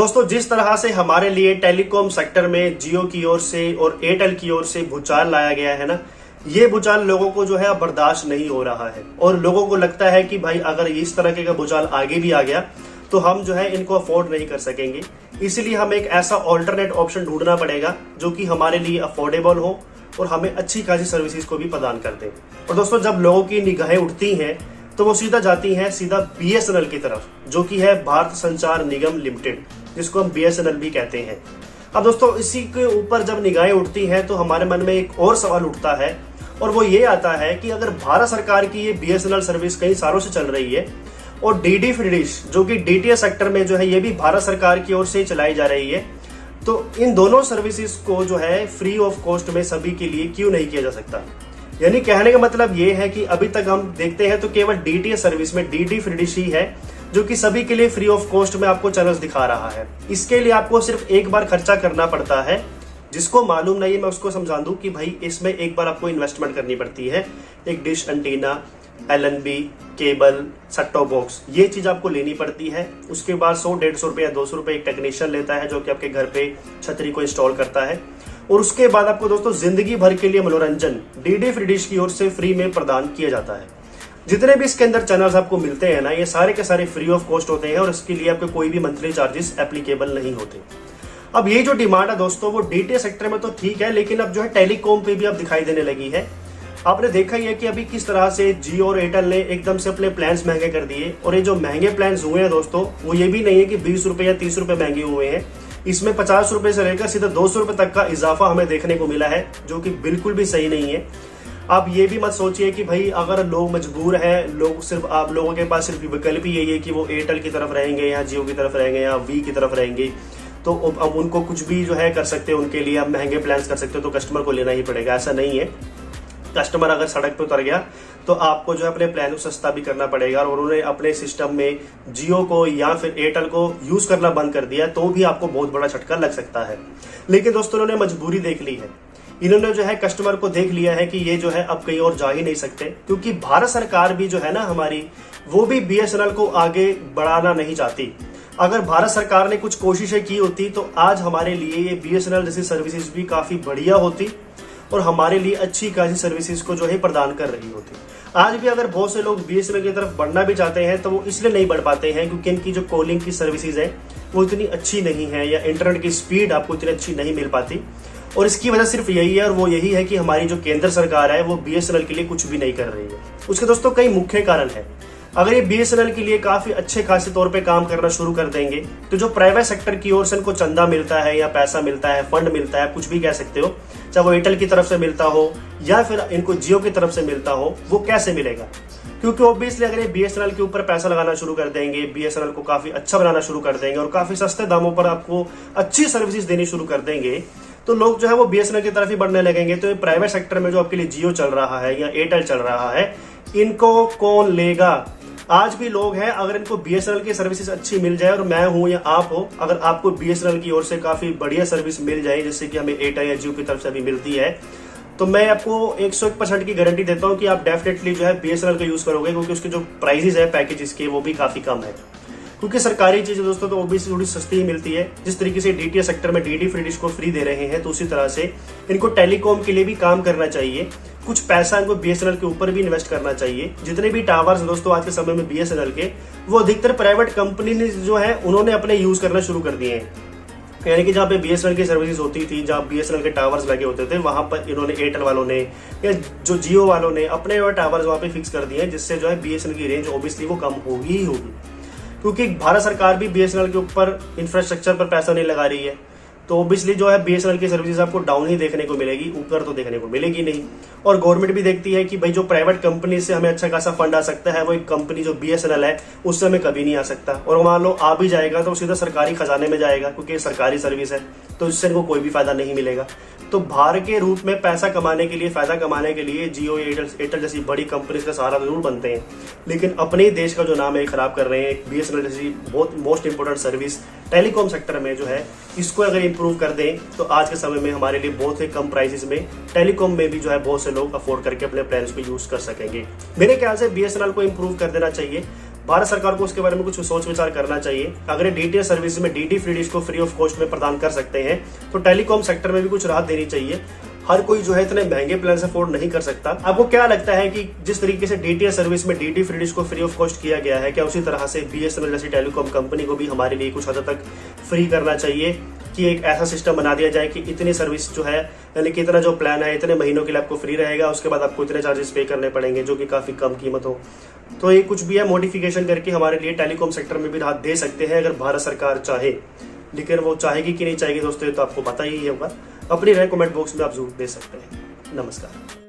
दोस्तों, जिस तरह से हमारे लिए टेलीकॉम सेक्टर में जियो की ओर से और एयरटेल की ओर से भूचाल लाया गया है ना, ये भूचाल लोगों को जो है अब बर्दाश्त नहीं हो रहा है और लोगों को लगता है कि भाई अगर इस तरह का भूचाल आगे भी आ गया तो हम जो है इनको अफोर्ड नहीं कर सकेंगे। इसीलिए हमें एक ऐसा ऑल्टरनेट ऑप्शन ढूंढना पड़ेगा जो कि हमारे लिए अफोर्डेबल हो और हमें अच्छी खासी सर्विसेज को भी प्रदान कर दे। और दोस्तों, जब लोगों की निगाहें उठती हैं तो वो सीधा जाती हैं सीधा बीएसएनएल की तरफ, जो कि है भारत संचार निगम लिमिटेड, जिसको हम बीएसएनएल भी कहते हैं। अब दोस्तों, इसी के ऊपर जब निगाहें उठती हैं तो हमारे मन में एक और सवाल उठता है और वो ये आता है कि अगर भारत सरकार की ये बीएसएनएल सर्विस कई सालों से चल रही है और डीडी फ्री डिश जो कि डीटीएच सेक्टर में जो है ये भी भारत सरकार की ओर से चलाई जा रही है, तो इन दोनों सर्विसेज को जो है फ्री ऑफ कॉस्ट में सभी के लिए क्यों नहीं किया जा सकता। यानी कहने का मतलब ये है कि अभी तक हम देखते हैं तो केवल डीटीएच सर्विस में डीडी फ्री डिश ही है जो कि सभी के लिए फ्री ऑफ कॉस्ट में आपको चैनल्स दिखा रहा है। इसके लिए आपको सिर्फ एक बार खर्चा करना पड़ता है। जिसको मालूम नहीं है मैं उसको समझा दूं कि भाई इसमें एक बार आपको इन्वेस्टमेंट करनी पड़ती है। एक dish antenna, LNB, cable, set top box, ये चीज आपको लेनी पड़ती है। उसके बाद 100-150 रुपए या 200 रुपए एक टेक्नीशियन लेता है जो कि आपके घर पे छतरी को इंस्टॉल करता है। और उसके बाद आपको दोस्तों जिंदगी भर के लिए मनोरंजन डीडी फ्री डिश की ओर से फ्री में प्रदान किया जाता है। जितने भी इसके अंदर चैनल्स आपको मिलते हैं ना, ये सारे के सारे फ्री ऑफ कॉस्ट होते हैं और इसके लिए आपको कोई भी मंथली चार्जेस एप्लीकेबल नहीं होते। अब ये जो डिमांड है दोस्तों वो डीटीएच सेक्टर में तो ठीक है, लेकिन अब जो है टेलीकॉम पे भी अब दिखाई देने लगी है। आपने देखा ही है कि अभी किस तरह से जियो और एयरटेल ने एकदम से अपने प्लान्स महंगे कर दिए। और ये जो महंगे प्लान्स हुए हैं दोस्तों, वो ये भी नहीं है कि 20 रुपए या 30 रुपए महंगे हुए हैं। इसमें 50 रुपए से लेकर सीधा 200 रुपए तक का इजाफा हमें देखने को मिला है, जो कि बिल्कुल भी सही नहीं है। आप ये भी मत सोचिए कि भाई अगर लोग मजबूर हैं, लोग सिर्फ आप लोगों के पास सिर्फ विकल्प ही यही है कि वो एयरटेल की तरफ रहेंगे या जियो की तरफ रहेंगे या वी की तरफ रहेंगे, तो अब उनको कुछ भी जो है कर सकते हो, उनके लिए आप महंगे प्लान्स कर सकते हो, तो कस्टमर को लेना ही पड़ेगा। ऐसा नहीं है। कस्टमर अगर सड़क पे उतर गया तो आपको जो है अपने प्लान को सस्ता भी करना पड़ेगा। और उन्होंने अपने सिस्टम में जियो को या फिर एयरटेल को यूज करना बंद कर दिया तो भी आपको बहुत बड़ा झटका लग सकता है। लेकिन दोस्तों, इन्होंने मजबूरी देख ली है। इन्होंने जो है कस्टमर को देख लिया है कि ये जो है अब कहीं और जा ही नहीं सकते, क्योंकि भारत सरकार भी जो है ना हमारी, वो भी बीएसएनएल को आगे बढ़ाना नहीं चाहती। अगर भारत सरकार ने कुछ कोशिशें की होती तो आज हमारे लिए ये बीएसएनएल जैसी सर्विसेज भी काफी बढ़िया होती और हमारे लिए अच्छी खासी सर्विसेज को जो है प्रदान कर रही होती। आज भी अगर बहुत से लोग बीएसएनएल की तरफ बढ़ना भी चाहते हैं तो वो इसलिए नहीं बढ़ पाते हैं क्योंकि इनकी जो कॉलिंग की सर्विसेज है वो इतनी अच्छी नहीं है या इंटरनेट की स्पीड आपको इतनी अच्छी नहीं मिल पाती। और इसकी वजह सिर्फ यही है और वो यही है कि हमारी जो केंद्र सरकार है वो बीएसएनएल के लिए कुछ भी नहीं कर रही है। उसके दोस्तों कई मुख्य कारण है। अगर ये बीएसएनएल के लिए काफी अच्छे खासे तौर पे काम करना शुरू कर देंगे तो जो प्राइवेट सेक्टर की ओर से इनको चंदा मिलता है या पैसा मिलता है, फंड मिलता है, कुछ भी कह सकते हो, चाहे वो एयरटेल की तरफ से मिलता हो या फिर इनको जियो की तरफ से मिलता हो, वो कैसे मिलेगा? क्योंकि ऑब्वियसली अगर ये बीएसएनएल के ऊपर पैसा लगाना शुरू कर देंगे, बीएसएनएल को काफी अच्छा बनाना शुरू कर देंगे और काफी सस्ते दामों पर आपको अच्छी सर्विसेज देनी शुरू कर देंगे, तो लोग जो है वो बीएसएनएल की तरफ ही बढ़ने लगेंगे। तो ये प्राइवेट सेक्टर में जो आपके लिए जियो चल रहा है या एयरटेल चल रहा है, इनको कौन लेगा? आज भी लोग हैं, अगर इनको बीएसएनएल की सर्विसेज अच्छी मिल जाए और मैं हूं या आप हो, अगर आपको बीएसएनएल की ओर से काफी बढ़िया सर्विस मिल जाए जैसे कि हमें एयरटेल या जियो की तरफ से अभी मिलती है, तो मैं आपको 101% की गारंटी देता हूं कि आप डेफिनेटली जो है बीएसएनएल का यूज करोगे, क्योंकि उसके जो प्राइसेस है पैकेजेस के वो भी काफी कम है। क्योंकि सरकारी चीजें दोस्तों तो ओबीसी थोड़ी सस्ती ही मिलती है। जिस तरीके से डीटीएच सेक्टर में डीडी फ्री डिश को फ्री दे रहे हैं, तो उसी तरह से इनको टेलीकॉम के लिए भी काम करना चाहिए। कुछ पैसा इनको बीएसएनएल के ऊपर भी इन्वेस्ट करना चाहिए। जितने भी टावर्स दोस्तों आज के समय में बीएसएनएल के, वो अधिकतर प्राइवेट कंपनी ने जो है उन्होंने अपने यूज करना शुरू कर दिए हैं। यानी कि जहाँ पे बीएसएनएल की सर्विसेज होती थी, जहाँ बीएसएनएल के टावर्स लगे होते थे, वहां पर इन्होंने एयरटेल वालों ने या जो जियो वालों ने अपने टावर्स वहां पे फिक्स कर दिए हैं, जिससे जो है बीएसएनएल की रेंज ऑब्वियसली वो कम होगी ही होगी। क्योंकि भारत सरकार भी बीएसएनएल के ऊपर इंफ्रास्ट्रक्चर पर पैसा नहीं लगा रही है, तो ऑब्वियसली जो है बीएसएनएल की सर्विसेज आपको डाउन ही देखने को मिलेगी, ऊपर तो देखने को मिलेगी नहीं। और गवर्नमेंट भी देखती है कि भाई जो प्राइवेट कंपनी से हमें अच्छा खासा फंड आ सकता है, वो एक कंपनी जो बीएसएनएल है उससे हमें कभी नहीं आ सकता। और मान लो आ भी जाएगा तो सीधा सरकारी खजाने में जाएगा, क्योंकि सरकारी सर्विस है, तो इससे इनको कोई भी फायदा नहीं मिलेगा। तो भार के रूप में पैसा कमाने के लिए, फायदा कमाने के लिए जियो, एयरटेल जैसी बड़ी कंपनीज का सहारा जरूर बनते हैं, लेकिन अपने देश का जो नाम है खराब कर रहे हैं। बीएसएनएल जैसी बहुत most important service telecom sector में जो है, इसको अगर इंप्रूव कर दें तो आज के समय में हमारे लिए बहुत ही कम प्राइसेस में टेलीकॉम में भी जो है बहुत से लोग अफोर्ड करके अपने प्लान्स को यूज कर सकेंगे। मेरे ख्याल से बीएसएनएल को इंप्रूव कर देना चाहिए। भारत सरकार को उसके बारे में कुछ सोच विचार करना चाहिए। अगर ये डीटीएच सर्विस में डीडी फ्री डिश को फ्री ऑफ कॉस्ट में प्रदान कर सकते हैं तो टेलीकॉम सेक्टर में भी कुछ राहत देनी चाहिए। हर कोई जो है इतने महंगे प्लान अफोर्ड नहीं कर सकता। आपको क्या लगता है कि जिस तरीके से डीटीएच सर्विस में डीडी फ्री डिश को फ्री ऑफ कॉस्ट किया गया है, क्या उसी तरह से बीएसएनएल जैसी टेलीकॉम कंपनी को भी हमारे लिए कुछ हद तक फ्री करना चाहिए कि एक ऐसा सिस्टम बना दिया जाए कि इतनी सर्विस जो है यानी कि इतना जो प्लान है इतने महीनों के लिए आपको फ्री रहेगा, उसके बाद आपको इतने चार्जेस पे करने पड़ेंगे जो कि काफी कम कीमत हो। तो ये कुछ भी है मॉडिफिकेशन करके हमारे लिए टेलीकॉम सेक्टर में भी राहत दे सकते हैं अगर भारत सरकार चाहे। लेकिन वो चाहेगी कि नहीं चाहेगी दोस्तों, ये तो आपको पता ही होगा। अपनी राय कमेंट बॉक्स में आप जरूर दे सकते हैं। नमस्कार।